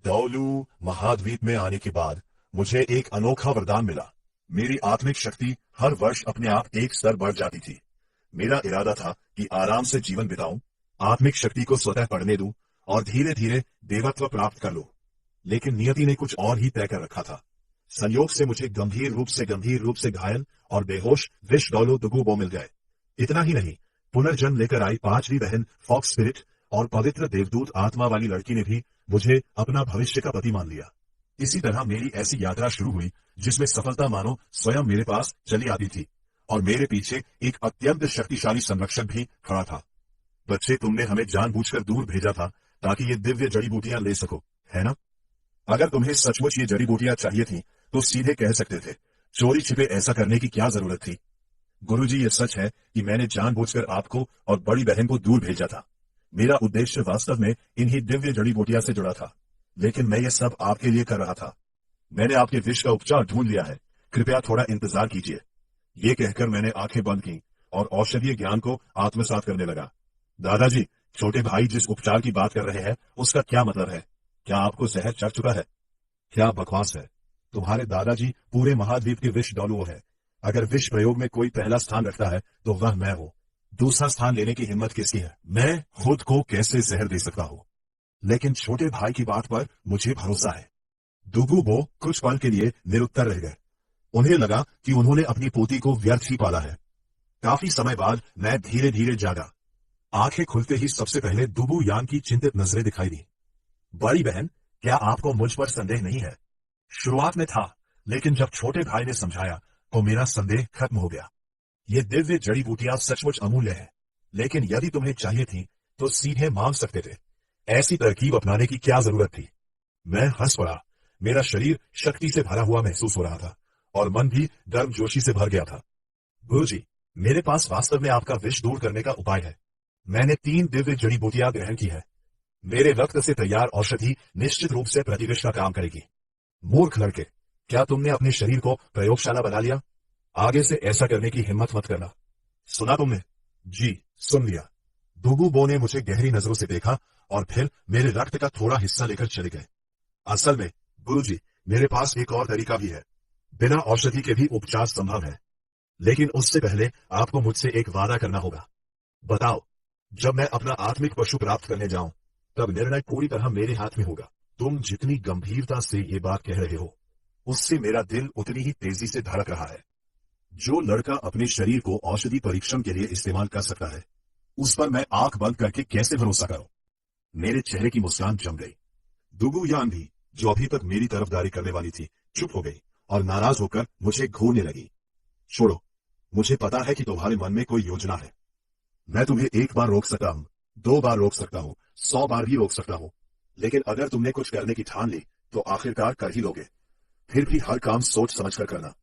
डोलू महाद्वीप में आने के बाद मुझे एक अनोखा वरदान मिला। मेरी आत्मिक शक्ति हर वर्ष अपने आप एक स्तर बढ़ जाती थी। मेरा इरादा था कि आराम से जीवन बिताऊं, आत्मिक शक्ति को स्वतः बढ़ने दूं और धीरे धीरे देवत्व प्राप्त कर लूं। लेकिन नियति ने कुछ और ही तय कर रखा था। संयोग से मुझे गंभीर रूप से घायल और बेहोश विश डोलो दुगुबो मिल गए। इतना ही नहीं, पुनर्जन्म लेकर आई पांचवी बहन फॉक्स स्पिरिट और पवित्र देवदूत आत्मा वाली लड़की ने भी मुझे अपना भविष्य का पति मान लिया। इसी तरह मेरी ऐसी यात्रा शुरू हुई जिसमें सफलता मानो स्वयं मेरे पास चली आती थी और मेरे पीछे एक अत्यंत शक्तिशाली संरक्षक भी खड़ा था। बच्चे, तुमने हमें जानबूझकर दूर भेजा था ताकि ये दिव्य जड़ी बूटियां ले सको, है ना? अगर तुम्हें सचमुच ये जड़ी बूटियां चाहिए थी तो सीधे कह सकते थे। चोरी छिपे ऐसा करने की क्या जरूरत थी? गुरुजी, ये सच है कि मैंने जानबूझकर आपको और बड़ी बहन को दूर भेजा था। मेरा उद्देश्य वास्तव में इन्हीं दिव्य जड़ी बूटियां से जुड़ा था, लेकिन मैं ये सब आपके लिए कर रहा था। मैंने आपके विष का उपचार ढूंढ लिया है, कृपया थोड़ा इंतजार कीजिए। ये कहकर मैंने आंखें बंद की और औषधीय ज्ञान को आत्मसात करने लगा। दादाजी, छोटे भाई जिस उपचार की बात कर रहे हैं उसका क्या मतलब है? क्या आपको जहर चढ़ चुका है? क्या बकवास है। तुम्हारे दादाजी पूरे महाद्वीप के विष डोलुओ है। अगर विष प्रयोग में कोई पहला स्थान रखता है तो वह मैं हूं। दूसरा स्थान लेने की हिम्मत किसकी है? मैं खुद को कैसे जहर दे सकता हूं? लेकिन छोटे भाई की बात पर मुझे भरोसा है। दुगुबो कुछ पल के लिए निरुत्तर रह गए। उन्हें लगा कि उन्होंने अपनी पोती को व्यर्थ ही पाला है। काफी समय बाद मैं धीरे धीरे जागा। आंखें खुलते ही सबसे पहले दुबू यान की चिंतित नजरें दिखाई दी। बड़ी बहन, क्या आपको मुझ पर संदेह नहीं है? शुरुआत में था, लेकिन जब छोटे भाई ने समझाया तो मेरा संदेह खत्म हो गया। ये दिव्य जड़ी बूटियां सचमुच अमूल्य है, लेकिन यदि तुम्हें चाहिए थी तो सीधे मांग सकते थे। ऐसी तरकीब अपनाने की क्या जरूरत थी? मैं हंस पड़ा। मेरा शरीर शक्ति से भरा हुआ महसूस हो रहा था और मन भी गर्मजोशी से भर गया था। गुरुजी, मेरे पास वास्तव में आपका विष दूर करने का उपाय है। मैंने 3 दिव्य जड़ी बूटियां ग्रहण की है। मेरे रक्त से तैयार औषधि निश्चित रूप से प्रतिविष का काम करेगी। मूर्ख लड़के, क्या तुमने अपने शरीर को प्रयोगशाला बना लिया? आगे से ऐसा करने की हिम्मत मत करना। सुना तुमने? जी, सुन लिया। दुगुबो ने मुझे गहरी नजरों से देखा और फिर मेरे रक्त का थोड़ा हिस्सा लेकर चले गए। असल में गुरुजी, मेरे पास एक और तरीका भी है। बिना औषधि के भी उपचार संभव है, लेकिन उससे पहले आपको मुझसे एक वादा करना होगा। बताओ, जब मैं अपना आत्मिक पशु प्राप्त करने जाऊं तब निर्णय पूरी तरह मेरे हाथ में होगा। तुम जितनी गंभीरता से ये बात कह रहे हो उससे मेरा दिल उतनी ही तेजी से धड़क रहा है। जो लड़का अपने शरीर को औषधि परीक्षण के लिए इस्तेमाल कर सकता है उस पर मैं आंख बंद करके कैसे भरोसा करूं? मेरे चेहरे की मुस्कान जम गई। दुगु यान भी, जो अभी तक मेरी तरफदारी करने वाली थी, चुप हो गई और नाराज होकर मुझे घूरने लगी। छोड़ो, मुझे पता है कि तुम्हारे मन में कोई योजना है। मैं तुम्हें 1 बार रोक सकता हूं, 2 बार रोक सकता हूं, 100 बार भी रोक सकता हूं, लेकिन अगर तुमने कुछ करने की ठान ली तो आखिरकार कर ही लोगे। फिर भी हर काम सोच समझ कर करना।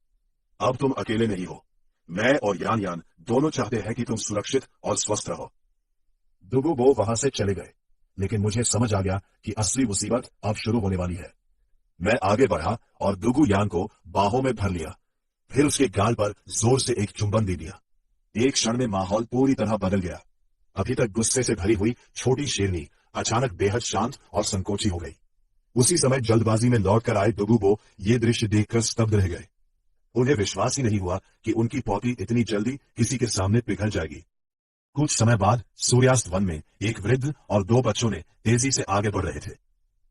अब तुम अकेले नहीं हो। मैं और यान यान दोनों चाहते हैं कि तुम सुरक्षित और स्वस्थ रहो। दुगुबो वहां से चले गए, लेकिन मुझे समझ आ गया कि असली मुसीबत अब शुरू होने वाली है। मैं आगे बढ़ा और दुगु यान को बाहों में भर लिया, फिर उसके गाल पर जोर से एक चुंबन दे दिया। एक क्षण में माहौल पूरी तरह बदल गया। अभी तक गुस्से से भरी हुई छोटी शेरनी अचानक बेहद शांत और संकोची हो गई। उसी समय जल्दबाजी में लौटकर आए दुगुबो ये दृश्य देखकर स्तब्ध रह गए। उन्हें विश्वास ही नहीं हुआ कि उनकी पौती इतनी जल्दी किसी के सामने पिघल जाएगी। कुछ समय बाद सूर्यास्त वन में एक वृद्ध और 2 बच्चों ने तेजी से आगे बढ़ रहे थे।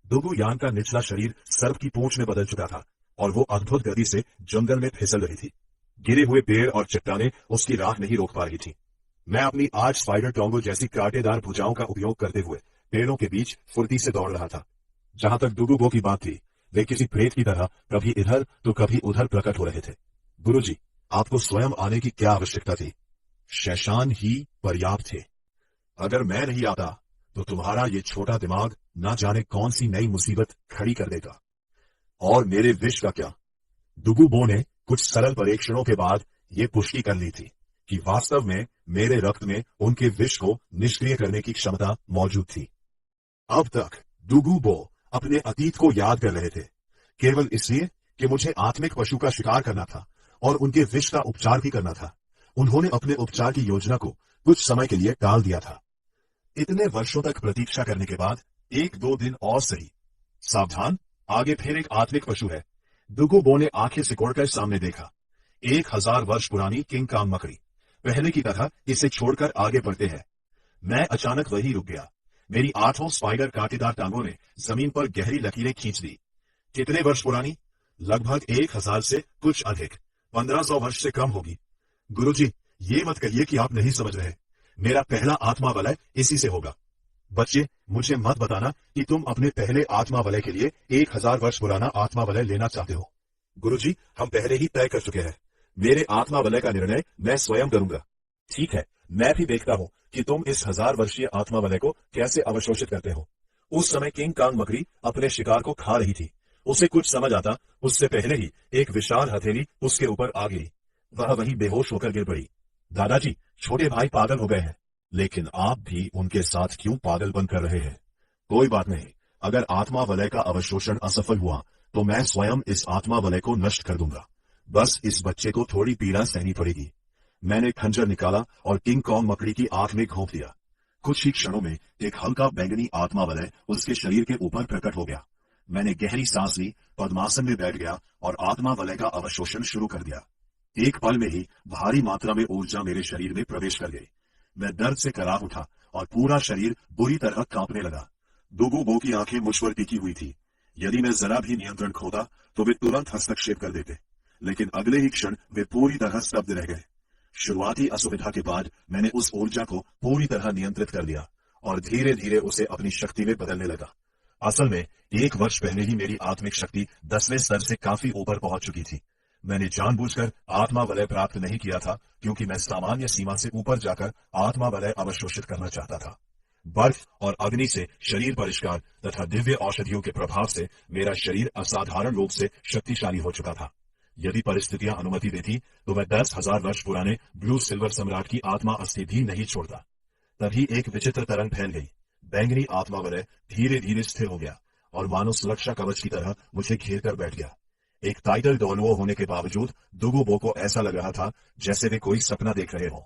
दुगु यान का निचला शरीर सर्प की पूंछ में बदल चुका था और वो अद्भुत गति से जंगल में फिसल रही थी। गिरे हुए पेड़ और चट्टानें उसकी राह नहीं रोक पा रही थी। मैं अपनी आर्च स्पाइडर टोंगो जैसी कांटेदार भुजाओं का उपयोग करते हुए पेड़ों के बीच फुर्ती से दौड़ रहा था। जहां तक दुगुबो की बात थी, वे किसी प्रेत की तरह कभी इधर तो कभी उधर प्रकट हो रहे थे। गुरुजी, आपको स्वयं आने की क्या आवश्यकता थी? शैशान ही पर्याप्त थे। अगर मैं नहीं आता तो तुम्हारा ये छोटा दिमाग ना जाने कौन सी नई मुसीबत खड़ी कर देगा। और मेरे विष का क्या? दुगुबो ने कुछ सरल परीक्षणों के बाद ये पुष्टि कर ली थी कि वास्तव में मेरे रक्त में उनके विष को निष्क्रिय करने की क्षमता मौजूद थी। अब तक दुगुबो अपने अतीत को याद कर रहे थे, केवल इसलिए कि मुझे आत्मिक पशु का शिकार करना था और उनके विष का उपचार भी करना था। उन्होंने अपने उपचार की योजना को कुछ समय के लिए टाल दिया था। इतने वर्षों तक प्रतीक्षा करने के बाद 1-2 दिन और सही, सावधान, आगे फिर एक आत्मिक पशु है। दुगु बो ने आंखें सिकोड़कर सामने देखा। 1000 वर्ष पुरानी किंग कांग मकड़ी। पहले की तरह इसे छोड़कर आगे बढ़ते हैं। मैं अचानक वही रुक गया। मेरी 8 स्पाइडर कांटेदार टांगों ने जमीन पर गहरी लकीरें खींच दी। कितने वर्ष पुरानी? लगभग 1000 से कुछ अधिक। 1500 वर्ष से कम होगी। गुरुजी, ये मत कहिए कि आप नहीं समझ रहे। मेरा पहला आत्मा वलय इसी से होगा। बच्चे, मुझे मत बताना कि तुम अपने पहले आत्मा वलय के लिए 1000 वर्ष पुराना आत्मा वलय लेना चाहते हो। गुरुजी, हम पहले ही तय कर चुके हैं। मेरे आत्मा वलय का निर्णय मैं स्वयं करूंगा। ठीक है, मैं भी देखता हूं कि तुम इस 1000 वर्षीय आत्मा वलय को कैसे अवशोषित करते हो। उस समय किंग कांग मकड़ी अपने शिकार को खा रही थी। उसे कुछ समझ आता उससे पहले ही एक विशाल हथेली उसके ऊपर आ गिरी। वह वहीं बेहोश होकर गिर पड़ी। दादाजी, छोटे भाई पागल हो गए हैं। लेकिन आप भी उनके साथ क्यों पागलपन कर रहे हैं? कोई बात नहीं, अगर आत्मा वलय का अवशोषण असफल हुआ तो मैं स्वयं इस आत्मा वलय को नष्ट कर दूंगा। बस इस बच्चे को थोड़ी पीड़ा सहनी पड़ेगी। मैंने खंजर निकाला और किंग कॉन्ग मकड़ी की आंख में घोंप दिया। कुछ ही क्षणों में एक हल्का बैंगनी आत्मा वलय उसके शरीर के ऊपर प्रकट हो गया। मैंने गहरी सांस ली, पद्मासन में बैठ गया और आत्मा वलय का अवशोषण शुरू कर दिया। एक पल में ही भारी मात्रा में ऊर्जा मेरे शरीर में प्रवेश कर गई। मैं दर्द से कराह उठा और पूरा शरीर बुरी तरह कांपने लगा। दुगु बो की आंखें मुझ पर टिकी हुई थी। यदि मैं जरा भी नियंत्रण खोता तो वे तुरंत हस्तक्षेप कर देते, लेकिन अगले ही क्षण वे पूरी तरह स्तब्ध रह गए। शुरुआती असुविधा के बाद मैंने उस ऊर्जा को पूरी तरह नियंत्रित कर दिया और धीरे धीरे उसे अपनी शक्ति में बदलने लगा। असल में 1 वर्ष पहले ही मेरी आत्मिक शक्ति 10वें स्तर से काफी ऊपर पहुंच चुकी थी। मैंने जानबूझकर आत्मा वलय प्राप्त नहीं किया था, क्योंकि मैं सामान्य सीमा से ऊपर जाकर आत्मा वलय अवशोषित करना चाहता था। बर्फ और अग्नि से शरीर परिष्कार तथा दिव्य औषधियों के प्रभाव से मेरा शरीर असाधारण रूप से शक्तिशाली हो चुका था। यदि परिस्थितियां अनुमति देती तो मैं 10,000 वर्ष पुराने ब्लू सिल्वर सम्राट की आत्मा अस्थि भी नहीं छोड़ता। तभी एक विचित्र तरंग फैल गई। बैंगनी आत्मा वलय धीरे धीरे स्थिर हो गया और मानो सुरक्षा कवच की तरह मुझे घेर कर बैठ गया। एक टाइटल डोलुओ होने के बावजूद दुगु बो को ऐसा लग रहा था जैसे वे कोई सपना देख रहे हो।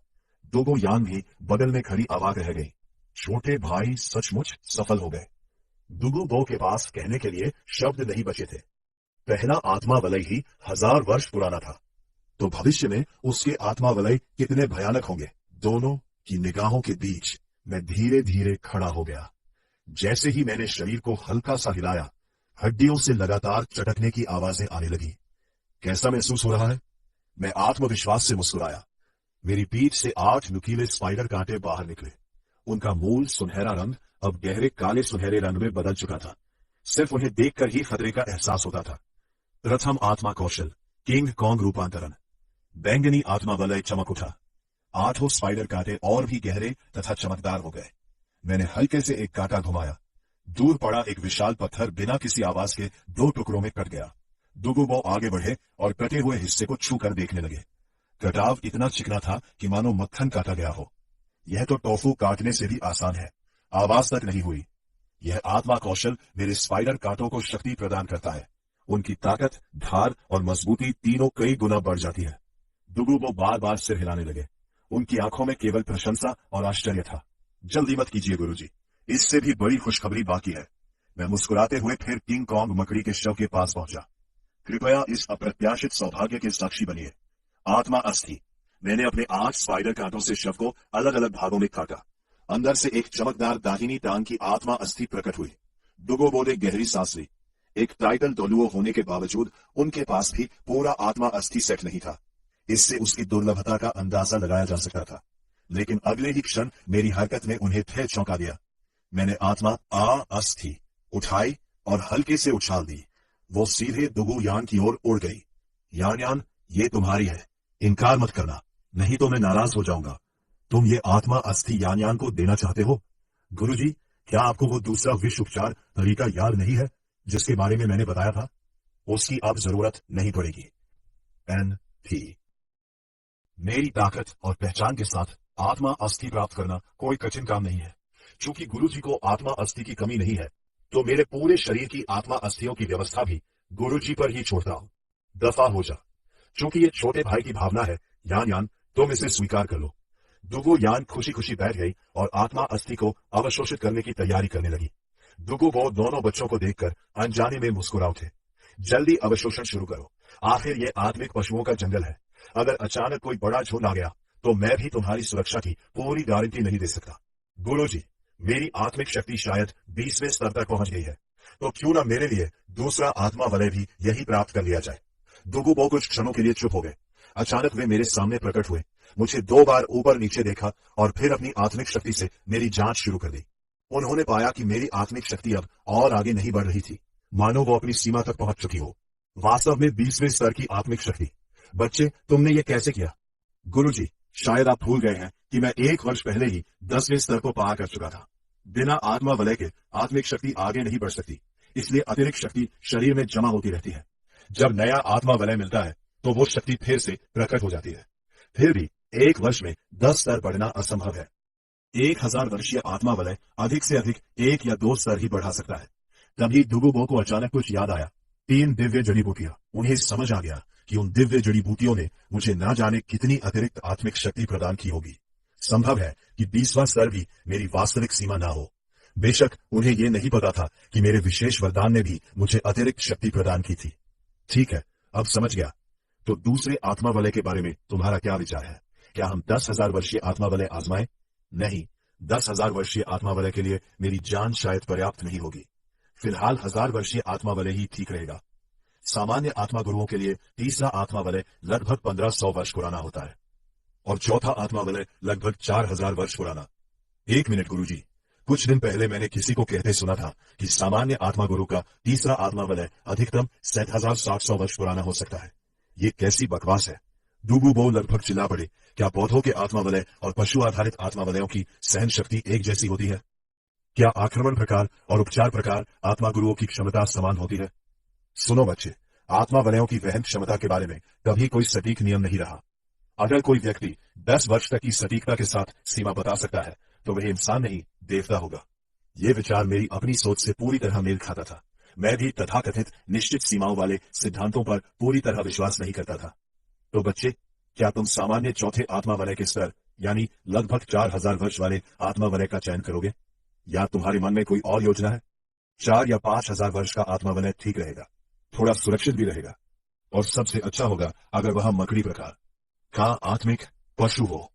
दुगु यान भी बगल में खड़ी अवाक रह गई। छोटे भाई सचमुच सफल हो गए। दुगु बो के पास कहने के लिए शब्द नहीं बचे थे। पहला आत्मा वलय ही 1000 वर्ष पुराना था, तो भविष्य में उसके आत्मा वलय कितने भयानक होंगे। दोनों की निगाहों के बीच मैं धीरे धीरे खड़ा हो गया। जैसे ही मैंने शरीर को हल्का सा हिलाया, हड्डियों से लगातार चटकने की आवाजें आने लगी। कैसा महसूस हो रहा है? मैं आत्मविश्वास से मुस्कुराया। मेरी पीठ से 8 नुकीले स्पाइडर कांटे बाहर निकले। उनका मूल सुनहरा रंग अब गहरे काले सुनहरे रंग में बदल चुका था। सिर्फ उन्हें देखकर ही खतरे का एहसास होता था। प्रथम आत्मा कौशल, किंग कॉन्ग रूपांतरण। बैंगनी आत्मा वलय चमक उठा। 8 स्पाइडर कांटे और भी गहरे तथा चमकदार हो गए। मैंने हल्के से एक कांटा घुमाया। दूर पड़ा एक विशाल पत्थर बिना किसी आवाज के 2 टुकड़ों में कट गया। दुगु बो आगे बढ़े और कटे हुए हिस्से को छूकर देखने लगे। कटाव इतना चिकना था कि मानो मक्खन काटा गया हो। यह तो टोफू काटने से भी आसान है। आवाज तक नहीं हुई। यह आत्मा कौशल मेरे स्पाइडर कांटों को शक्ति प्रदान करता है। उनकी ताकत, धार और मजबूती तीनों कई गुना बढ़ जाती है। दुगु बो बार बार सिर हिलाने लगे। उनकी आंखों में केवल प्रशंसा और आश्चर्य था। जल्दी मत कीजिए गुरुजी, इससे भी बड़ी खुशखबरी बाकी है। मैं मुस्कुराते हुए फिर किंग कॉन्ग मकड़ी के शव के पास पहुंचा। कृपया इस अप्रत्याशित सौभाग्य के साक्षी बनिए। आत्मा अस्थि। मैंने अपने 8 स्पाइडर कांटों से शव को अलग अलग भागों में काटा। अंदर से एक चमकदार दाहिनी टांग की आत्मा अस्थि प्रकट हुई। दुगु बो ने गहरी सांस ली। एक टाइटल डोलुओ होने के बावजूद उनके पास भी पूरा आत्मा अस्थि सेट नहीं था। इससे उसकी दुर्लभता का अंदाजा लगाया जा सकता था। लेकिन अगले ही क्षण मेरी हरकत ने उन्हें फिर चौंका दिया। मैंने आत्मा अस्थि उठाई और हल्के से उछाल दी। वो सीधे दुगु यान की ओर उड़ गई। यान यान, ये तुम्हारी है, इनकार मत करना, नहीं तो मैं नाराज हो जाऊंगा। तुम ये आत्मा अस्थि यान यान को देना चाहते हो? गुरुजी, क्या आपको वो दूसरा विष उपचार तरीका याद नहीं है जिसके बारे में मैंने बताया था? उसकी अब जरूरत नहीं पड़ेगी। NP। मेरी ताकत और पहचान के साथ आत्मा अस्थि प्राप्त करना कोई कठिन काम नहीं है। चूंकि गुरुजी को आत्मा अस्थि की कमी नहीं है, तो मेरे पूरे शरीर की आत्मा अस्थियों की व्यवस्था भी गुरुजी पर ही छोड़ता हूं। दफा हो जा। चूंकि ये छोटे भाई की भावना है, यान यान, तुम इसे स्वीकार कर लो। दुगु यान खुशी खुशी बैठ गई और आत्मा अस्थि को अवशोषित करने की तैयारी करने लगी। दुगुबो दोनों बच्चों को देखकर अनजाने में मुस्कुरा उठे। जल्दी अवशोषण शुरू करो, आखिर ये आत्मिक पशुओं का जंगल है। अगर अचानक कोई बड़ा झुंड आ गया तो मैं भी तुम्हारी सुरक्षा की पूरी गारंटी नहीं दे सकता। गुरुजी, मेरी आत्मिक शक्ति शायद 20वें स्तर तक पहुंच गई है, तो क्यों ना मेरे लिए दूसरा आत्मा वलय भी यही प्राप्त कर लिया जाए। दुगुबो कुछ क्षणों के लिए चुप हो गए। अचानक वे मेरे सामने प्रकट हुए। मुझे 2 बार ऊपर नीचे देखा और फिर अपनी आत्मिक शक्ति से मेरी जांच शुरू कर दी। उन्होंने पाया कि मेरी आत्मिक शक्ति अब और आगे नहीं बढ़ रही थी, मानो वो अपनी सीमा तक पहुंच चुकी हो। वास्तव में 20वें स्तर की आत्मिक शक्ति। बच्चे, तुमने ये कैसे किया? गुरुजी, शायद आप भूल गए हैं कि मैं 1 वर्ष पहले ही 10वें स्तर को पार कर चुका था। बिना आत्मा वलय के आत्मिक शक्ति आगे नहीं बढ़ सकती, इसलिए अतिरिक्त शक्ति शरीर में जमा होती रहती है। जब नया आत्मा वलय मिलता है तो वो शक्ति फिर से प्रकट हो जाती है। फिर भी 1 वर्ष में 10 स्तर बढ़ना असंभव है। 1000 वर्षीय आत्मा वलय अधिक से अधिक 1 या 2 स्तर ही बढ़ा सकता है। तभी दुगुबो को अचानक कुछ याद आया। 3 दिव्य जड़ी बूटियां। उन्हें समझ आ गया कि उन दिव्य जड़ी बूटियों ने मुझे ना जाने कितनी अतिरिक्त आत्मिक शक्ति प्रदान की होगी। संभव है कि 20वां स्तर भी मेरी वास्तविक सीमा ना हो। बेशक उन्हें यह नहीं पता था कि मेरे विशेष वरदान ने भी मुझे अतिरिक्त शक्ति प्रदान की थी। ठीक है, अब समझ गया। तो दूसरे आत्मा वलय के बारे में तुम्हारा क्या विचार है? क्या हम 10,000 वर्षीय आत्मा वलय आजमाएं? नहीं, 10,000 वर्षीय आत्मा वलय के लिए मेरी जान शायद पर्याप्त नहीं होगी। फिलहाल 1000 वर्षीय आत्मा वलय ही ठीक रहेगा। सामान्य आत्मा गुरुओं के लिए तीसरा आत्मा वलय लगभग 1500 वर्ष पुराना होता है और चौथा आत्मा वलय लगभग 4000 वर्ष पुराना। 1 मिनट गुरुजी, कुछ दिन पहले मैंने किसी को कहते सुना था कि सामान्य आत्मा गुरु का तीसरा आत्मा वलय अधिकतम 7700 वर्ष पुराना हो सकता है। ये कैसी बकवास है? दुगुबो लगभग चिल्ला पड़े। क्या पौधों के आत्मा वलय और पशु आधारित आत्मा वलयों की सहन शक्ति एक जैसी होती है? क्या आक्रमण प्रकार और उपचार प्रकार आत्मा गुरुओं की क्षमता समान होती है? सुनो बच्चे, आत्मा वलयों की वहन क्षमता के बारे में कभी कोई सटीक नियम नहीं रहा। अगर कोई व्यक्ति 10 वर्ष तक की सटीकता के साथ सीमा बता सकता है तो वह इंसान नहीं, देवता होगा। यह विचार मेरी अपनी सोच से पूरी तरह मेल खाता था। मैं भी तथाकथित निश्चित सीमाओं वाले सिद्धांतों पर पूरी तरह विश्वास नहीं करता था। तो बच्चे, क्या तुम सामान्य चौथे आत्मा वलय के स्तर यानी लगभग 4000 वर्ष वाले आत्मा वलय का चयन करोगे, या तुम्हारे मन में कोई और योजना है? 4 या 5000 वर्ष का आत्मा वलय ठीक रहेगा, थोड़ा सुरक्षित भी रहेगा, और सबसे अच्छा होगा अगर वह मकड़ी प्रकार का आत्मिक पशु हो।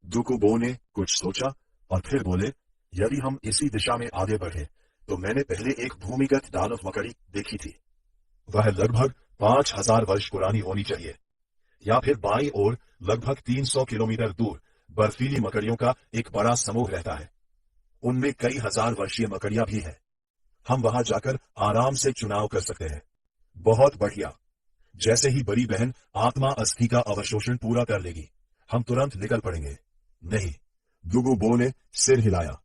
दुगुबो ने कुछ सोचा और फिर बोले, यदि हम इसी दिशा में आगे बढ़े तो मैंने पहले एक भूमिगत दानव मकड़ी देखी थी। वह लगभग 5000 वर्ष पुरानी होनी चाहिए, या फिर बाईं ओर लगभग 300 किलोमीटर दूर बर्फीली मकड़ियों का एक बड़ा समूह रहता है। उनमें कई हजार वर्षीय मकड़ियां भी हैं। हम वहां जाकर आराम से चुनाव कर सकते हैं। बहुत बढ़िया। जैसे ही बड़ी बहन आत्मा अस्थि का अवशोषण पूरा कर लेगी, हम तुरंत निकल पड़ेंगे। नहीं, दुगुबो ने सिर हिलाया।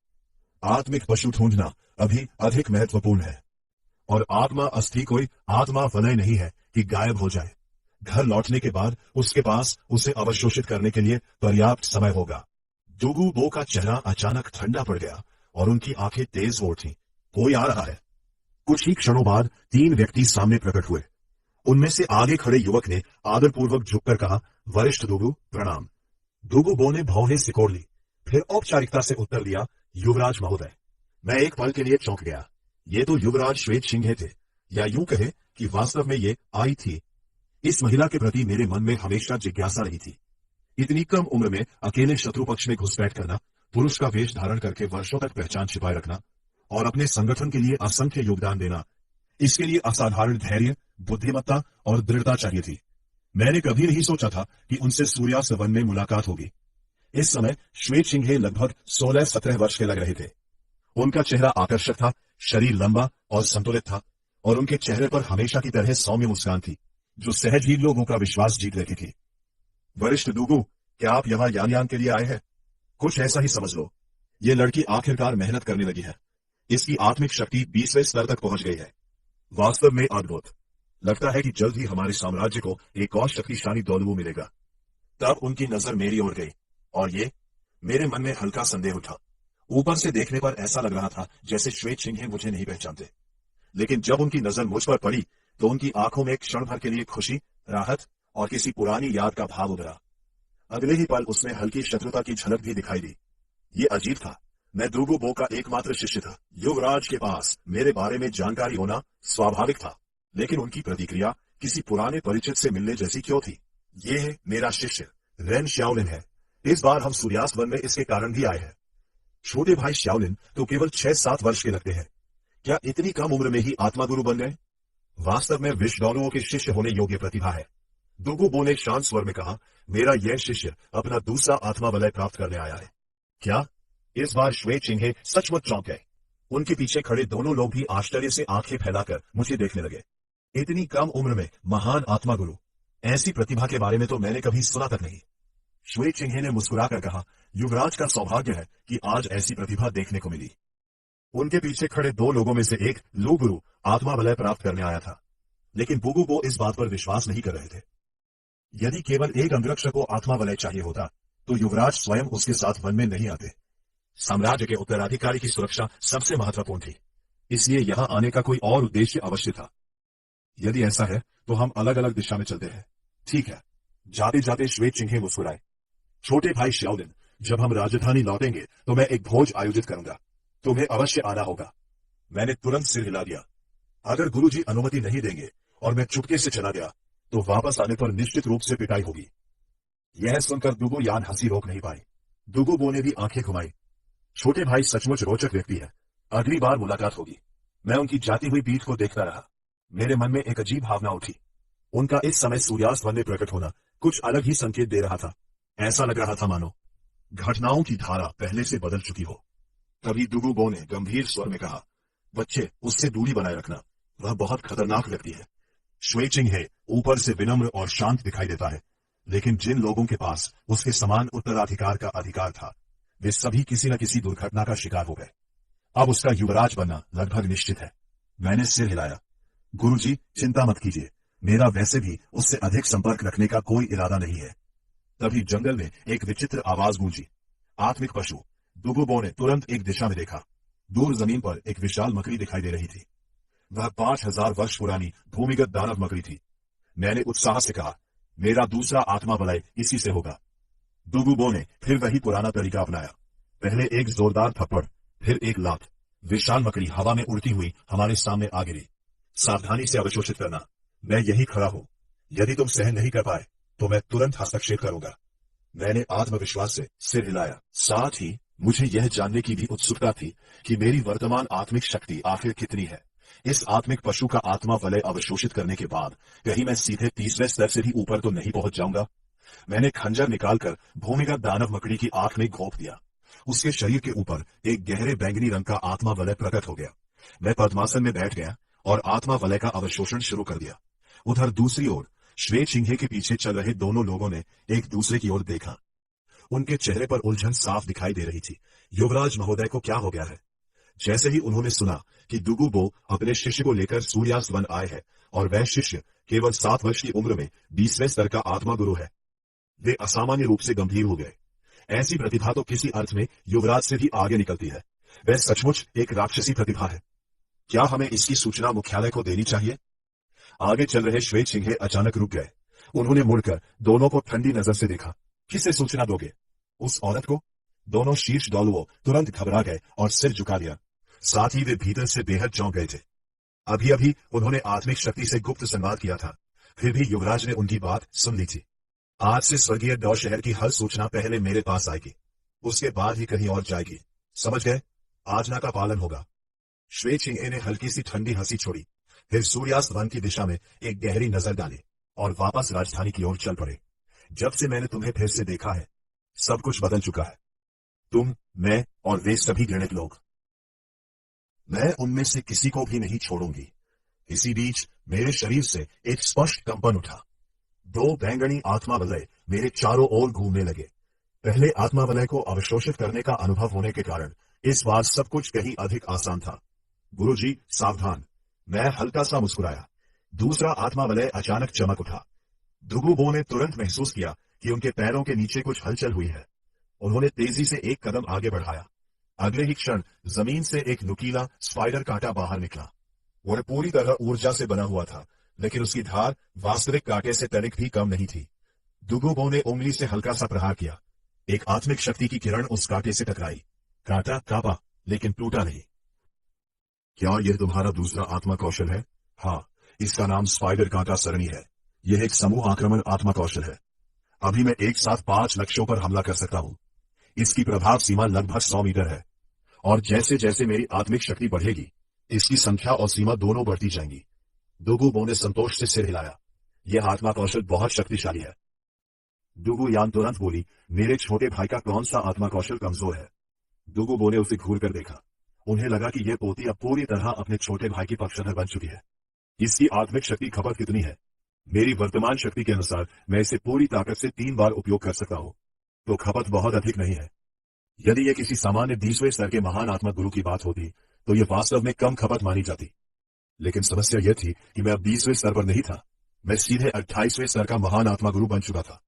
आत्मिक पशु ढूंढना अभी अधिक महत्वपूर्ण है, और आत्मा अस्थि कोई आत्मा वलय नहीं है कि गायब हो जाए। घर लौटने के बाद उसके पास उसे अवशोषित करने के लिए पर्याप्त समय होगा। दुगुबो का चेहरा अचानक ठंडा पड़ गया और उनकी आंखें तेज हो उठी। कोई आ रहा है। कुछ ही क्षणों बाद 3 व्यक्ति सामने प्रकट हुए। उनमें से आगे खड़े युवक ने आदरपूर्वक झुककर कहा, वरिष्ठ दुगु, प्रणाम। दुगुबो ने भौहें सिकोड़ ली, फिर औपचारिकता से उत्तर दिया, युवराज महोदय। मैं एक पल के लिए चौंक गया। ये तो युवराज श्वेत सिंह थे, या यूं कहे कि वास्तव में ये आई थी। इस महिला के प्रति मेरे मन में हमेशा जिज्ञासा रही थी। इतनी कम उम्र में अकेले शत्रु पक्ष में घुसपैठ करना, पुरुष का वेश धारण करके वर्षों तक पहचान छिपाए रखना और अपने संगठन के लिए असंख्य योगदान देना, इसके लिए असाधारण धैर्य, बुद्धिमत्ता और दृढ़ता चाहिए थी। मैंने कभी नहीं सोचा था कि उनसे सूर्यास्त वन में मुलाकात होगी। इस समय श्वेत सिंह लगभग 16-17 वर्ष के लग रहे थे। उनका चेहरा आकर्षक था, शरीर लंबा और संतुलित था, और उनके चेहरे पर हमेशा की तरह सौम्य मुस्कान थी, जो सहज ही लोगों का विश्वास जीत लेती थी। वरिष्ठ दुगु, क्या आप यहाँ यान के लिए आए हैं? कुछ ऐसा ही समझ लो। ये लड़की आखिरकार मेहनत करने लगी है। इसकी आत्मिक शक्ति 20वें स्तर तक पहुंच गई है। वास्तव में अद्भुत। लगता है कि जल्द ही हमारे साम्राज्य को एक और शक्तिशाली दौलू मिलेगा। तब उनकी नजर मेरी ओर गई, और ये मेरे मन में हल्का संदेह उठा। ऊपर से देखने पर ऐसा लग रहा था जैसे श्वेत सिंह मुझे नहीं पहचानते, लेकिन जब उनकी नजर मुझ पर पड़ी तो उनकी आंखों में क्षण भर के लिए खुशी, राहत और किसी पुरानी याद का भाव उभरा। अगले ही पल उसमें हल्की शत्रुता की झलक भी दिखाई दी। ये अजीब था। मैं दुगु बो का एकमात्र शिष्य था। युवराज के पास मेरे बारे में जानकारी होना स्वाभाविक था, लेकिन उनकी प्रतिक्रिया किसी पुराने परिचित से मिलने जैसी क्यों थी? ये है मेरा शिष्य रेन श्याओलिन है। इस बार हम सूर्यास्त वन में इसके कारण भी आए हैं। छोटे भाई श्याओलिन तो केवल 6-7 वर्ष के लगते हैं। क्या इतनी कम उम्र में ही आत्मा गुरु बन गए? वास्तव में विश्वडॉलुओं के शिष्य होने योग्य प्रतिभा है। दुगु बो ने शांत स्वर में कहा, मेरा यह शिष्य अपना दूसरा आत्मा वलय प्राप्त करने आया है। क्या? इस बार श्वे चिंहे सचमुच चौंक गए। उनके पीछे खड़े दोनों लोग भी आश्चर्य से आंखें फैलाकर मुझे देखने लगे। इतनी कम उम्र में महान आत्मा गुरु, ऐसी प्रतिभा के बारे में तो मैंने कभी सुना तक नहीं। श्वे चिंहे ने मुस्कुराकर कहा, युवराज का सौभाग्य है कि आज ऐसी प्रतिभा देखने को मिली। उनके पीछे खड़े 2 लोगों में से एक लू गुरु आत्मा वलय प्राप्त करने आया था, लेकिन बुगु बो इस बात पर विश्वास नहीं कर रहे थे। यदि केवल एक अंगरक्षक को आत्मा वलय चाहिए होता तो युवराज स्वयं उसके साथ वन में नहीं आते। साम्राज्य के उत्तराधिकारी की सुरक्षा सबसे महत्वपूर्ण थी, इसलिए यहां आने का कोई और उद्देश्य अवश्य था। यदि ऐसा है तो हम अलग अलग दिशा में चलते हैं। ठीक है। जाते जाते श्वे चिंहे मुस्कुराए। छोटे भाई श्याओलिन, जब हम राजधानी लौटेंगे तो मैं एक भोज आयोजित करूंगा, तुम्हें अवश्य आना होगा। मैंने तुरंत सिर हिला दिया। अगर गुरुजी अनुमति नहीं देंगे और मैं चुपके से चला गया तो वापस आने पर निश्चित रूप से पिटाई होगी। यह सुनकर दुगु यान हंसी रोक नहीं पाई। दुगु बो ने भी आंखें घुमाई। छोटे भाई सचमुच रोचक व्यक्ति है। अगली बार मुलाकात होगी। मैं उनकी जाती हुई पीठ को देखता रहा। मेरे मन में एक अजीब भावना उठी। उनका इस समय सूर्यास्त वन में प्रकट होना कुछ अलग ही संकेत दे रहा था। ऐसा लग रहा था मानो घटनाओं की धारा पहले से बदल चुकी हो। तभी दुगु बो ने गंभीर स्वर में कहा, बच्चे, उससे दूरी बनाए रखना, वह बहुत खतरनाक व्यक्ति है। श्वे चिंहे ऊपर से विनम्र और शांत दिखाई देता है, लेकिन जिन लोगों के पास उसके समान उत्तराधिकार का अधिकार था वे सभी किसी न किसी दुर्घटना का शिकार हो गए। अब उसका युवराज बनना लगभग निश्चित है। मैंने सिर हिलाया। गुरुजी, चिंता मत कीजिए, मेरा वैसे भी उससे अधिक संपर्क रखने का कोई इरादा नहीं है। तभी जंगल में एक विचित्र आवाज गूंजी। आत्मिक पशु। दुगु बो ने तुरंत एक दिशा में देखा। दूर जमीन पर एक विशाल मकड़ी दिखाई दे रही थी। वह 5000 वर्ष पुरानी भूमिगत दानव मकड़ी थी। मैंने उत्साह से कहा, मेरा दूसरा आत्मा वलय इसी से होगा। दुगु बो ने फिर वही पुराना तरीका अपनाया। पहले एक जोरदार थप्पड़, फिर एक लात। विशाल मकड़ी हवा में उड़ती हुई हमारे सामने आ गिरी। सावधानी से अवशोषित करना, मैं यही खड़ा हूं। यदि तुम सहन नहीं कर पाए तो मैं तुरंत हस्तक्षेप करूंगा। मैंने आत्मविश्वास से सिर हिलाया। साथ ही मुझे यह जानने की भी उत्सुकता थी कि मेरी वर्तमान आत्मिक शक्ति आखिर कितनी है। इस आत्मिक पशु का आत्मा वलय अवशोषित करने के बाद कहीं मैं सीधे तीसरे स्तर से भी ऊपर तो नहीं पहुंच जाऊंगा। मैंने खंजर निकालकर भूमिगत दानव मकड़ी की आंख में घोंप दिया। उसके शरीर के ऊपर एक गहरे बैंगनी रंग का आत्मा वलय प्रकट हो गया। मैं पद्मासन में बैठ गया और आत्मा वलय का अवशोषण शुरू कर दिया। उधर दूसरी ओर श्वे चिंहे के पीछे चल रहे दोनों लोगों ने एक दूसरे की ओर देखा। उनके चेहरे पर उलझन साफ दिखाई दे रही थी। युवराज महोदय को क्या हो गया है? जैसे ही उन्होंने सुना कि दुगु बो अपने शिष्य को लेकर सूर्यास्त वन आए हैं और वह शिष्य केवल 7 वर्ष की उम्र में 20वें स्तर का आत्मा गुरु है, वे असामान्य रूप से गंभीर हो गए। ऐसी प्रतिभा तो किसी अर्थ में युवराज से भी आगे निकलती है। वह सचमुच एक राक्षसी प्रतिभा है। क्या हमें इसकी सूचना मुख्यालय को देनी चाहिए? आगे चल रहे श्वे चिंहे अचानक रुक गए। उन्होंने मुड़कर दोनों को ठंडी नजर से देखा। किसे सूचना दोगे? उस औरत को? दोनों शीर्ष डॉलुओं तुरंत घबरा गए और सिर झुका दिया। साथ ही वे भीतर से बेहद चौंक गए थे। अभी अभी उन्होंने आत्मिक शक्ति से गुप्त संवाद किया था, फिर भी युवराज ने उनकी बात सुन ली थी। आज से स्वर्गीय डॉ शहर की हर सूचना पहले मेरे पास आएगी, उसके बाद ही कहीं और जाएगी। समझ गए? आज्ञा का पालन होगा। श्वे चिंहे ने हल्की सी ठंडी हंसी छोड़ी, फिर सूर्यास्त वन की दिशा में एक गहरी नजर डाली और वापस राजधानी की ओर चल पड़े। जब से मैंने तुम्हें फिर से देखा है, सब कुछ बदल चुका है। तुम, मैं और वे सभी घृणित लोग। मैं उनमें से किसी को भी नहीं छोड़ूंगी। इसी बीच मेरे शरीर से एक स्पष्ट कंपन उठा। 2 बैंगनी आत्मा वलय मेरे चारों ओर घूमने लगे। पहले आत्मा वलय को अवशोषित करने का अनुभव होने के कारण इस बार सब कुछ कहीं अधिक आसान था। गुरुजी, सावधान। मैं हल्का सा मुस्कुराया। दूसरा आत्मा वलय अचानक चमक उठा। दुगु बो ने तुरंत महसूस किया कि उनके पैरों के नीचे कुछ हलचल हुई है। उन्होंने तेजी से एक कदम आगे बढ़ाया। अगले ही क्षण जमीन से एक नुकीला स्पाइडर कांटा बाहर निकला। वह पूरी तरह ऊर्जा से बना हुआ था, लेकिन उसकी धार वास्तविक कांटे से तनिक भी कम नहीं थी। दुगु बो ने उंगली से हल्का सा प्रहार किया। एक आत्मिक शक्ति की किरण उस कांटे से टकराई। कांटा कांपा, लेकिन टूटा नहीं। क्या यह तुम्हारा दूसरा आत्मा कौशल है? हाँ, इसका नाम स्पाइडर कांटा सरणी है। यह एक समूह आक्रमण आत्मा कौशल है। अभी मैं एक साथ 5 लक्ष्यों पर हमला कर सकता हूँ। इसकी प्रभाव सीमा लगभग 100 मीटर है, और जैसे जैसे मेरी आत्मिक शक्ति बढ़ेगी, इसकी संख्या और सीमा दोनों बढ़ती जाएंगी। दुगुबो ने संतोष से सिर हिलाया। यह आत्मा कौशल बहुत शक्तिशाली है। दुगु यान तुरंत बोली, मेरे छोटे भाई का कौन सा आत्मा कौशल कमजोर है? दुगुबो ने उसे घूर कर देखा। उन्हें लगा कि यह पोती अब पूरी तरह अपने छोटे भाई की पक्षधर बन चुकी है। इसकी आत्मिक शक्ति खपत कितनी है? मेरी वर्तमान शक्ति के अनुसार मैं इसे पूरी ताकत से 3 बार उपयोग कर सकता हूँ, तो खपत बहुत अधिक नहीं है। यदि यह किसी सामान्य 20वें स्तर के महान आत्मा गुरु की बात होती, तो यह वास्तव में कम खपत मानी जाती। लेकिन समस्या यह थी कि मैं अब 20वें स्तर पर नहीं था, मैं सीधे 28वें स्तर का महान आत्मा गुरु बन चुका था।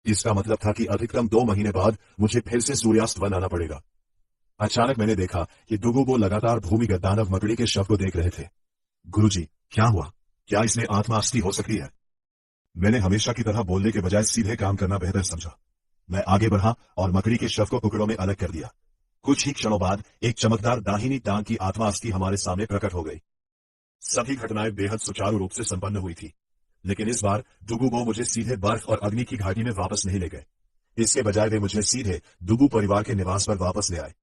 इसका मतलब था कि अधिकतम 2 महीने बाद मुझे फिर से सूर्यास्त बनाना पड़ेगा। अचानक मैंने देखा कि दुगुबो लगातार भूमिगत दानव मकड़ी के शव को देख रहे थे। गुरुजी, क्या हुआ? क्या इसमें आत्मा अस्थि हो सकती है? मैंने हमेशा की तरह बोलने के बजाय सीधे काम करना बेहतर समझा। मैं आगे बढ़ा और मकड़ी के शव को टुकड़ों में अलग कर दिया। कुछ ही क्षणों बाद एक चमकदार दाहिनी टांग की आत्मा अस्थि हमारे सामने प्रकट हो गई। सभी घटनाएं बेहद सुचारू रूप से संपन्न हुई थी, लेकिन इस बार दुगुबो मुझे सीधे बर्फ और अग्नि की घाटी में वापस नहीं ले गए। इसके बजाय वे मुझे सीधे दुगु परिवार के निवास पर वापस ले आए।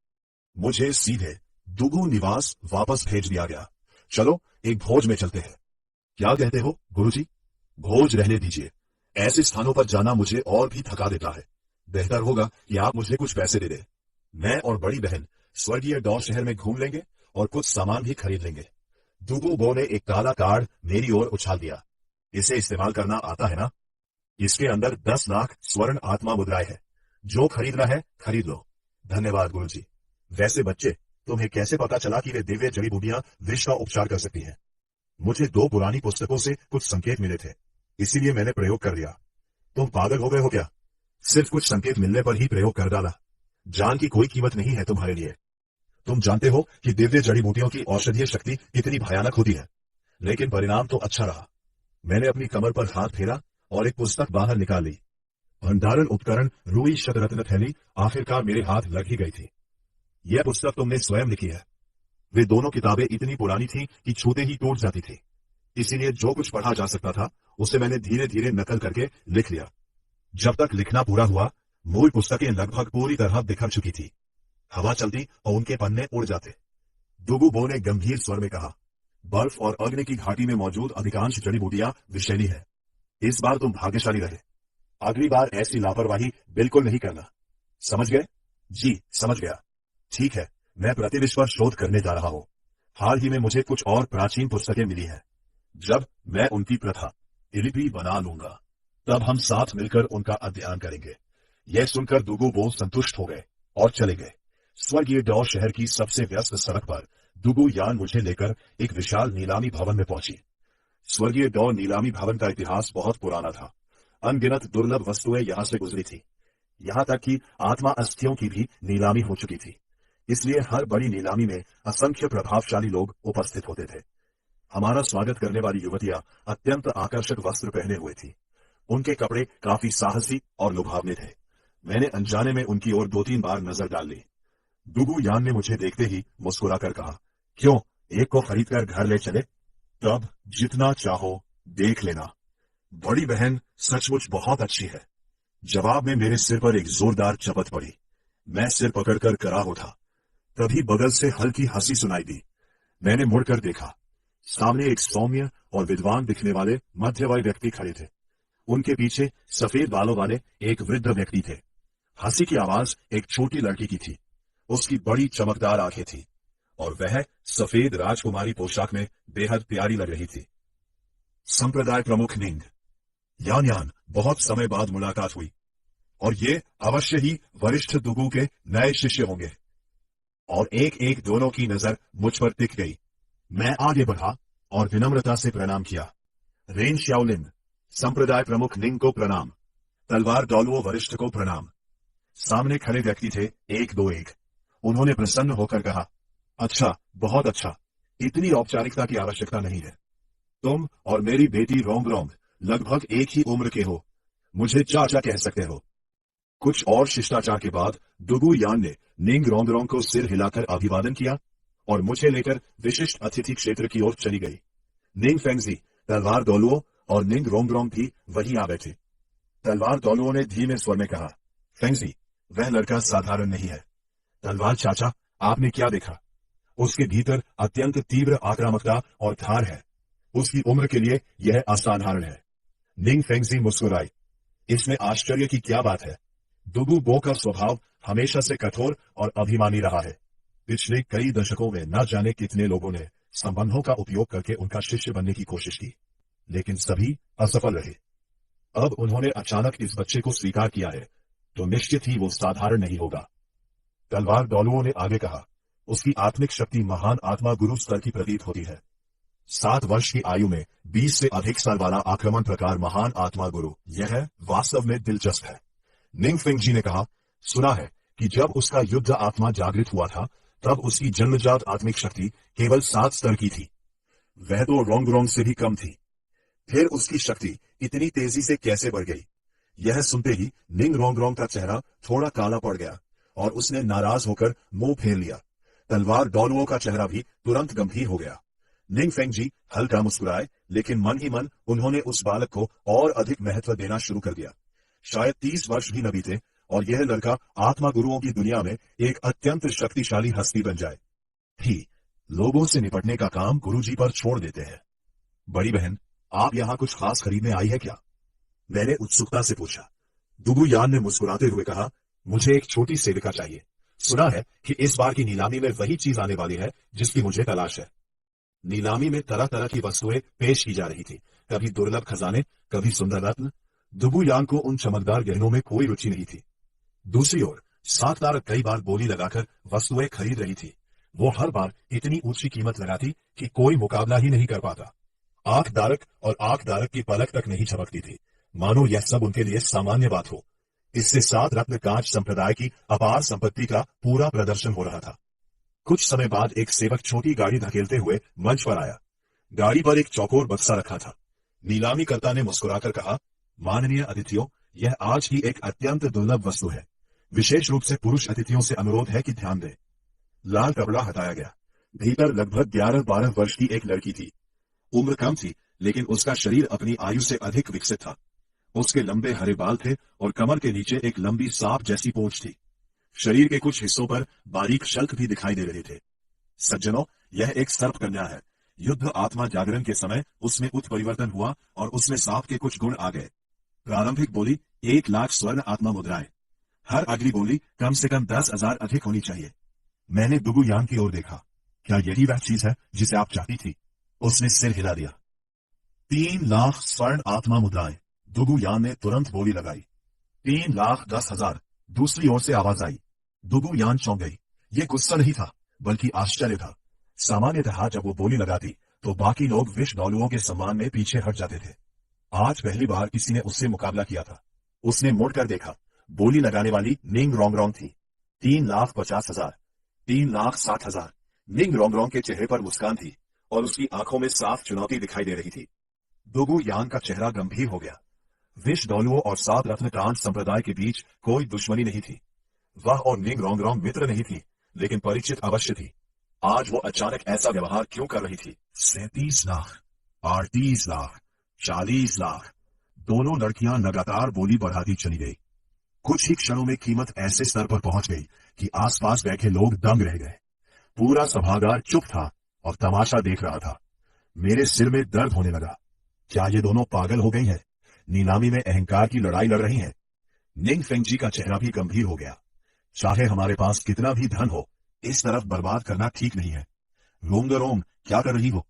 मुझे सीधे दुगु निवास वापस भेज दिया गया। चलो एक भोज में चलते हैं। क्या कहते हो गुरुजी? भोज रहने दीजिए। ऐसे स्थानों पर जाना मुझे और भी थका देता है। बेहतर होगा कि आप मुझे कुछ पैसे दे दें। मैं और बड़ी बहन स्वर्गीय डॉ शहर में घूम लेंगे और कुछ सामान भी खरीद लेंगे। दुगुबो ने एक काला कार्ड मेरी ओर उछाल दिया। इसे इस्तेमाल करना आता है ना? इसके अंदर 10 लाख स्वर्ण आत्मा मुद्राएं है। जो खरीदना है खरीद लो। धन्यवाद गुरुजी। वैसे बच्चे, तुम्हें कैसे पता चला कि वे दिव्य जड़ी बूटियां विष का उपचार कर सकती हैं? मुझे 2 पुरानी पुस्तकों से कुछ संकेत मिले थे, इसीलिए मैंने प्रयोग कर लिया। तुम पागल हो गए हो क्या? सिर्फ कुछ संकेत मिलने पर ही प्रयोग कर डाला। जान की कोई कीमत नहीं है तुम्हारे लिए। तुम जानते हो कि दिव्य जड़ी बूटियों की औषधीय शक्ति कितनी भयानक होती है, लेकिन परिणाम तो अच्छा रहा। मैंने अपनी कमर पर हाथ फेरा और एक पुस्तक बाहर निकाल ली। भंडारण उपकरण रूई शतरत्न थैली आखिरकार मेरे हाथ लग ही गई थी। यह पुस्तक तुमने स्वयं लिखी है। वे दोनों किताबें इतनी पुरानी थीं कि छूते ही टूट जाती थी, इसीलिए जो कुछ पढ़ा जा सकता था उसे मैंने धीरे धीरे नकल करके लिख लिया। जब तक लिखना पूरा हुआ, मूल पुस्तकें लगभग पूरी तरह बिखर चुकी थी। हवा चलती और उनके पन्ने उड़ जाते। दुगुबो ने गंभीर स्वर में कहा, बर्फ और अग्नि की घाटी में मौजूद अधिकांश जड़ी बूटियां विषैली है। इस बार तुम भाग्यशाली रहे। अगली बार ऐसी लापरवाही बिल्कुल नहीं करना। समझ गए? जी समझ गया। ठीक है, मैं प्रतिविष पर शोध करने जा रहा हूँ। हाल ही में मुझे कुछ और प्राचीन पुस्तकें मिली हैं। जब मैं उनकी प्रथा लिपि बना लूंगा, तब हम साथ मिलकर उनका अध्ययन करेंगे। यह सुनकर दुगुबो संतुष्ट हो गए और चले गए। स्वर्गीय डॉ शहर की सबसे व्यस्त सड़क पर दुगु यान मुझे लेकर एक विशाल नीलामी भवन में पहुंची। स्वर्गीय डॉ नीलामी भवन का इतिहास बहुत पुराना था। अनगिनत दुर्लभ वस्तुएं यहां से गुजरी थी। यहां तक कि आत्मा अस्थियों की भी नीलामी हो चुकी थी। इसलिए हर बड़ी नीलामी में असंख्य प्रभावशाली लोग उपस्थित होते थे। हमारा स्वागत करने वाली युवतियां अत्यंत आकर्षक वस्त्र पहने हुए थी। उनके कपड़े काफी साहसी और लुभावने थे। मैंने अनजाने में उनकी ओर 2-3 बार नजर डाल ली। दुगु यान ने मुझे देखते ही मुस्कुराकर कहा, क्यों, एक को खरीदकर घर ले चले? तब जितना चाहो देख लेना। बड़ी बहन सचमुच बहुत अच्छी है। जवाब में मेरे सिर पर एक जोरदार चपत पड़ी। मैं सिर पकड़कर खड़ा उठा। तभी बगल से हल्की हंसी सुनाई दी। मैंने मुड़कर देखा। सामने एक सौम्य और विद्वान दिखने वाले मध्य वय व्यक्ति खड़े थे। उनके पीछे सफेद बालों वाले एक वृद्ध व्यक्ति थे। हंसी की आवाज एक छोटी लड़की की थी। उसकी बड़ी चमकदार आंखें थी और वह सफेद राजकुमारी पोशाक में बेहद प्यारी लग रही थी। संप्रदाय प्रमुख निंग। यान यान, बहुत समय बाद मुलाकात हुई, और ये अवश्य ही वरिष्ठ दुगु के नए शिष्य होंगे। और एक एक दोनों की नजर मुझ पर टिक गई। मैं आगे बढ़ा और विनम्रता से प्रणाम किया। रेन श्याओलिन, संप्रदाय प्रमुख निंग को प्रणाम। तलवार डॉलुओ वरिष्ठ को प्रणाम। सामने खड़े व्यक्ति थे 1-2-1। उन्होंने प्रसन्न होकर कहा, अच्छा, बहुत अच्छा, इतनी औपचारिकता की आवश्यकता नहीं है। तुम और मेरी बेटी रोंग रोंग लगभग एक ही उम्र के हो। मुझे चाचा कह सकते हो। कुछ और शिष्टाचार के बाद दुगु यान ने निंग रोंगरोंग को सिर हिलाकर अभिवादन किया और मुझे लेकर विशिष्ट अतिथि क्षेत्र की ओर चली गई। निंग फेंगजी, तलवार दोलुओ और निंग रोंगरोंग भी वहीं आ बैठे। तलवार दोलुओ ने धीमे स्वर में कहा, फेंगजी, वह लड़का साधारण नहीं है। तलवार चाचा, आपने क्या देखा? उसके भीतर अत्यंत तीव्र आक्रामकता और धार है। उसकी उम्र के लिए यह असाधारण है। निंग फेंगजी मुस्कुराई। इसमें आश्चर्य की क्या बात है? दुगु बो का स्वभाव हमेशा से कठोर और अभिमानी रहा है। पिछले कई दशकों में न जाने कितने लोगों ने संबंधों का उपयोग करके उनका शिष्य बनने की कोशिश की, लेकिन सभी असफल रहे। अब उन्होंने अचानक इस बच्चे को स्वीकार किया है, तो निश्चित ही वो साधारण नहीं होगा। तलवार डोलुओ ने आगे कहा, उसकी आत्मिक शक्ति महान आत्मा गुरु स्तर की प्रतीत होती है। 7 वर्ष की आयु में 20 से अधिक साल वाला आक्रमण प्रकार महान आत्मा गुरु, यह वास्तव में दिलचस्प है। निंग फेंगजी ने कहा, सुना है कि जब उसका युद्ध आत्मा जागृत हुआ था तब उसकी जन्मजात आत्मिक शक्ति केवल 7 स्तर की थी। वह तो रोंगरोंग से भी कम थी। फिर उसकी शक्ति इतनी तेजी से कैसे बढ़ गई? यह सुनते ही निंग रोंगरोंग का चेहरा थोड़ा काला पड़ गया और उसने नाराज होकर मुंह फेर लिया। तलवार डोलुओ का चेहरा भी तुरंत गंभीर हो गया। निंग फेंगजी हल्का मुस्कुराए, लेकिन मन ही मन उन्होंने उस बालक को और अधिक महत्व देना शुरू कर दिया। शायद 30 वर्ष भी न बीते और यह लड़का आत्मा गुरुओं की दुनिया में एक अत्यंत शक्तिशाली हस्ती बन जाए। ही लोगों से निपटने का काम गुरुजी पर छोड़ देते हैं। बड़ी बहन, आप यहाँ कुछ खास खरीदने आई है क्या? मैंने उत्सुकता से पूछा। दुगु यान ने मुस्कुराते हुए कहा, मुझे एक छोटी सेविका चाहिए। सुना है कि इस बार की नीलामी में वही चीज आने वाली है जिसकी मुझे तलाश है। नीलामी में तरह तरह की वस्तुएं पेश की जा रही थी, कभी दुर्लभ खजाने, कभी सुंदर रत्न। दुगु यान को उन चमकदार गहनों में कोई रुचि नहीं थी। दूसरी ओर साथदार कई बार बोली लगाकर वस्तुएं खरीद रही थी। वो हर बार इतनी ऊंची कीमत लगाती कि कोई मुकाबला ही नहीं कर पाता। आंख दारक की पलक तक नहीं झपकती थी, मानो यह सब उनके लिए सामान्य बात हो। इससे 7 रत्न कांच संप्रदाय की अपार संपत्ति का पूरा प्रदर्शन हो रहा था। कुछ समय बाद एक सेवक छोटी गाड़ी धकेलते हुए मंच पर आया। गाड़ी पर एक चौकोर बक्सा रखा था। नीलामीकर्ता ने मुस्कुराकर कहा, माननीय अतिथियों, यह आज की एक अत्यंत दुर्लभ वस्तु है। विशेष रूप से पुरुष अतिथियों से अनुरोध है कि ध्यान दें। लाल कपड़ा हटाया गया। भीतर लगभग 11-12 वर्ष की एक लड़की थी। उम्र कम थी, लेकिन उसका शरीर अपनी आयु से अधिक विकसित था। उसके लंबे हरे बाल थे और कमर के नीचे एक लंबी सांप जैसी पूंछ थी। शरीर के कुछ हिस्सों पर बारीक शल्क भी दिखाई दे रहे थे। सज्जनों, यह एक सर्प कन्या है। युद्ध आत्मा जागरण के समय उसमें उत्परिवर्तन हुआ और उसमें सांप के कुछ गुण आ गए। प्रारंभिक बोली 1 लाख स्वर्ण आत्मा मुद्राएं। हर अगली बोली कम से कम 10,000 अधिक होनी चाहिए। मैंने दुगु यान की ओर देखा। क्या यही वह चीज है जिसे आप चाहती थी? उसने सिर हिला दिया। 3 लाख स्वर्ण आत्मा मुद्राएं। दुगु यान ने तुरंत बोली लगाई। 3,10,000। दूसरी ओर से आवाज आई। दुगु यान चौंक गई। ये गुस्सा नहीं था, बल्कि आश्चर्य था। सामान्यतः जब वो बोली लगाती तो बाकी लोग विष डोलुओं के सम्मान में पीछे हट जाते थे। आज पहली बार किसी ने उससे मुकाबला किया था। उसने मुड़कर देखा। बोली लगाने वाली निंग रोंगरोंग थी। 3,50,000, 3,60,000। निंग रोंगरोंग के चेहरे पर मुस्कान थी और उसकी आंखों में साफ चुनौती दिखाई दे रही थी। दुगु यान का चेहरा गंभीर हो गया। विष डोलुओं और 7 रत्न कांच संप्रदाय के बीच कोई दुश्मनी नहीं थी। वह और निंग रोंगरोंग मित्र नहीं थी, लेकिन परिचित अवश्य थी। आज वो अचानक ऐसा व्यवहार क्यों कर रही थी? 37 लाख, 38 लाख, 40 लाख। दोनों लड़कियां लगातार बोली बढ़ाती चली गई। कुछ ही क्षणों में कीमत ऐसे स्तर पर पहुंच गई कि आसपास बैठे लोग दंग रह गए। पूरा सभागार चुप था और तमाशा देख रहा था। मेरे सिर में दर्द होने लगा। क्या ये दोनों पागल हो गई हैं? नीलामी में अहंकार की लड़ाई लड़ रही हैं। निंग फेंगजी का चेहरा भी गंभीर हो गया। चाहे हमारे पास कितना भी धन हो, इस तरफ बर्बाद करना ठीक नहीं है। रोंगरोंग, क्या कर रही हो?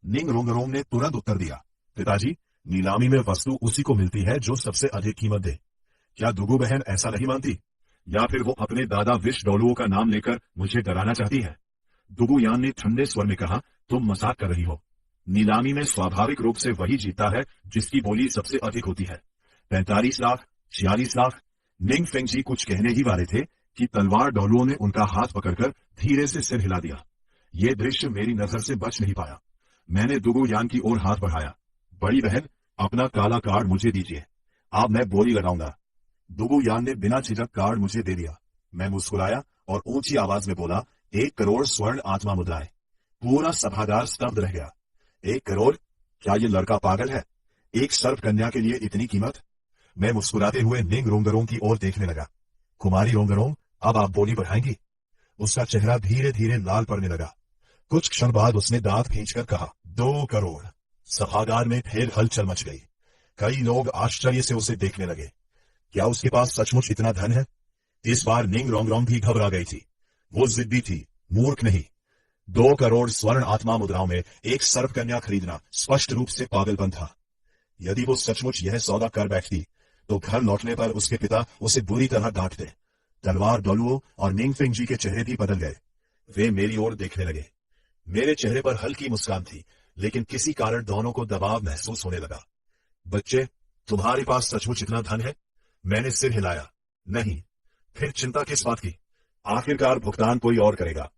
निंग रोंगरोंग ने तुरंत उत्तर दिया, पिताजी, नीलामी में वस्तु उसी को मिलती है जो सबसे अधिक कीमत दे। क्या दुगु बहन ऐसा नहीं मानती? या फिर वो अपने दादा विष डोलुओं का नाम लेकर मुझे डराना चाहती है? दुगु यान ने ठंडे स्वर में कहा, तुम मजाक कर रही हो। नीलामी में स्वाभाविक रूप से वही जीतता है जिसकी बोली सबसे अधिक होती है। 45 लाख, 46 लाख। निंग फेंगजी कुछ कहने ही वाले थे कि तलवार डोलुओं ने उनका हाथ पकड़कर धीरे से सिर हिला दिया। ये दृश्य मेरी नजर से बच नहीं पाया। मैंने दुगु यान की ओर हाथ बढ़ाया। बड़ी बहन, अपना काला कार्ड मुझे दीजिए। अब मैं बोली लगाऊंगा। दुगु यान ने बिना झिझक कार्ड मुझे दे दिया। मैं मुस्कुराया और ऊंची आवाज में बोला, 1 करोड़ स्वर्ण आत्मा मुद्राएं। पूरा सभागार स्तब्ध रह गया। 1 करोड़? क्या ये लड़का पागल है? एक सर्प कन्या के लिए इतनी कीमत? मैं मुस्कुराते हुए निंग रोंगरों की ओर देखने लगा। कुमारी रोंगरों, अब आप बोली बढ़ाएंगी? उसका चेहरा धीरे धीरे लाल पड़ने लगा। कुछ क्षण बाद उसने दांत खींचकर कहा, 2 करोड़। सभागार में फिर हलचल मच गई। कई लोग आश्चर्य से उसे देखने लगे। क्या उसके पास सचमुच इतना धन है? इस बार निंग रोंगरोंग भी घबरा गई थी। वो जिद्दी थी, मूर्ख नहीं। 2 करोड़ स्वर्ण आत्मा मुद्राओं में एक सर्प कन्या खरीदना स्पष्ट रूप से पागलपन था। यदि वो सचमुच यह सौदा कर बैठती तो घर लौटने पर उसके पिता उसे बुरी तरह डांटते। तलवार डोलुओ और निंग फिंगजी के चेहरे भी बदल गए। वे मेरी ओर देखने लगे। मेरे चेहरे पर हल्की मुस्कान थी, लेकिन किसी कारण दोनों को दबाव महसूस होने लगा। बच्चे, तुम्हारे पास सचमुच इतना धन है? मैंने सिर हिलाया। नहीं। फिर चिंता किस बात की? आखिरकार भुगतान कोई और करेगा।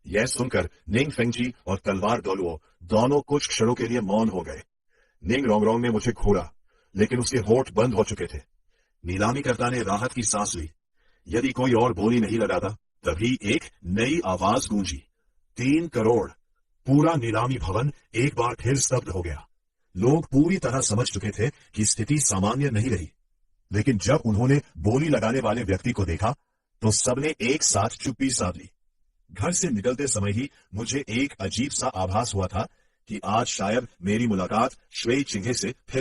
यह सुनकर निंग फेंगजी और तलवार डोलुओ दोनों कुछ क्षणों के लिए मौन हो गए। निंग रोंगरोंग ने मुझे घूरा, लेकिन उसके होठ बंद हो चुके थे। नीलामीकर्ता ने राहत की सांस ली। यदि कोई और बोली नहीं लगाता, तभी एक नई आवाज गूंजी, 3 करोड़। पूरा नीलामी भवन एक बार फिर स्तब्ध हो गया। लोग पूरी तरह समझ चुके थे कि स्थिति सामान्य नहीं रही। लेकिन जब उन्होंने बोली लगाने वाले व्यक्ति को देखा, तो सबने एक साथ चुप्पी साध ली। घर से निकलते समय ही मुझे एक अजीब सा आभास हुआ था कि आज शायद मेरी मुलाकात श्वेई चिंगे से फिर